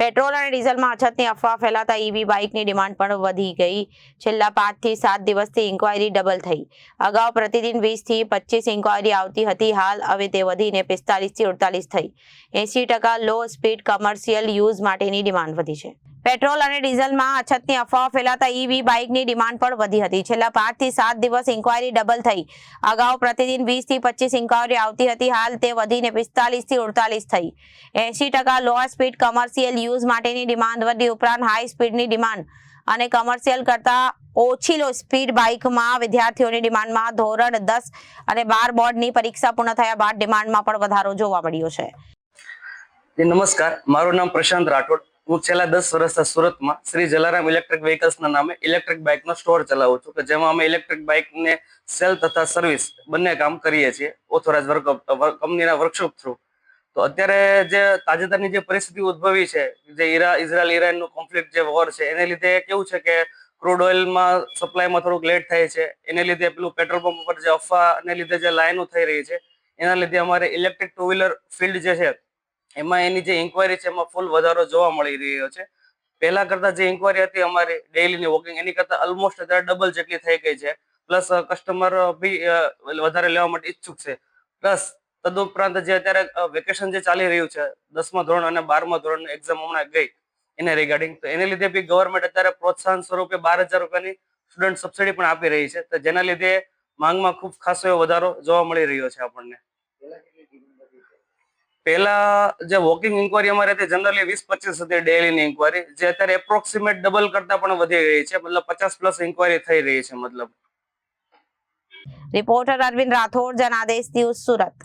Petrol અને ડીઝલમાં અછતની અફવા ફેલાતા ઈવી બાઇકની ડિમાન્ડ પણ વધી ગઈ। છેલ્લા 5 થી 7 દિવસથી ઇન્ક્વાયરી ડબલ થઈ। અગાઉ પ્રતિદિન 20 થી 25 ઇન્ક્વાયરી આવતી હતી, હાલ હવે તે વધીને 45 થી 48 થઈ। 80% લો સ્પીડ કમર્શિયલ યુઝ માટેની ડિમાન્ડ વધી છે। પેટ્રોલ અને ડીઝલમાં અછતની અફવા ફેલાતા ઈવી બાઇકની ડિમાન્ડ પણ વધી હતી। છેલ્લા 5 થી 7 દિવસ ઇન્ક્વાયરી ડબલ થઈ। અગાઉ પ્રતિદિન 20 થી 25 ઇન્ક્વાયરી આવતી હતી, હાલ તે વધીને 45 થી 48 થઈ। 80% લો સ્પીડ કમર્શિયલ યુઝ માટેની ડિમાન્ડ વધી। ઉપરાંત હાઈ સ્પીડની ડિમાન્ડ અને કમર્શિયલ કરતા ઓછી લો સ્પીડ બાઇકમાં વિદ્યાર્થીઓની ડિમાન્ડમાં ધોરણ 10 અને 12 બોર્ડની પરીક્ષા પૂર્ણ થયા બાદ ડિમાન્ડમાં પણ વધારો જોવા મળ્યો છે। નમસ્કાર, મારું નામ પ્રશાંત રાઠોડ। હું છેલ્લા 10 વર્ષથી સુરતમાં શ્રી જલારામ ઇલેક્ટ્રિક વ્હીકલ્સના નામે ઇલેક્ટ્રિક બાઇકનો સ્ટોર ચલાવું છું, કે જેમાં અમે ઇલેક્ટ્રિક બાઇકને સેલ તથા સર્વિસ બંને કામ કરીએ છીએ ઓથોરાઇઝ કંપનીના વર્કશોપ થ્રુ। તો અત્યારે જે તાજેતરની જે પરિસ્થિતિ ઉદ્ભવી છે, જે ઇઝરાયલ-ઈરાનનું કોન્ફ્લિક્ટ જે વોર છે, એને લીધે કેવું છે કે ક્રૂડ ઓઇલમાં સપ્લાયમાં થોડુંક લેટ થાય છે। એને લીધે પેલું પેટ્રોલ પંપ પર જે અફવાને લીધે જે લાઈનો થઈ રહી છે, એના લીધે અમારે ઇલેક્ટ્રિક ટુ વ્હીલર ફિલ્ડ જે છે એમાં એની જે ઇન્ક્વાયરી છે એમાં ફૂલ વધારો જોવા મળી રહ્યો છે। પહેલા કરતા જે ઇન્ક્વાયરી હતી અમારી ડેઈલીની વોકિંગ, એની કરતા ઓલમોસ્ટ અત્યારે ડબલ જેટલી થઈ ગઈ છે। પ્લસ કસ્ટમર બી વધારે લેવા માટે ઈચ્છુક છે। પ્લસ તદુપરાંત જે અત્યારે વેકેશન જે ચાલી રહ્યું છે 10મા ધોરણ અને 12મા ધોરણની એક્ઝામ હમણાં ગઈ એને રિગાર્ડિંગ, તો એને લીધે બી ગવર્મેન્ટ અત્યારે પ્રોત્સાહન સ્વરૂપે 12,000 રૂપિયાની સ્ટુડન્ટ સબસિડી પણ આપી રહી છે, તો જેના લીધે માંગમાં ખૂબ ખાસો એવો વધારો જોવા મળી રહ્યો છે આપણને। પહેલા જે વોકિંગ ઇન્ક્વાયરી અમારે હતી જનરલી 20-25 હતી ડેઈલીની ઇન્ક્વાયરી, જે અત્યારે એપ્રોક્સિમેટ ડબલ કરતા પણ વધી ગઈ છે, મતલબ 50+ ઇન્ક્વાયરી થઈ રહી છે મતલબ। Reporter Arvind Rathod, Janadesh News, Surat.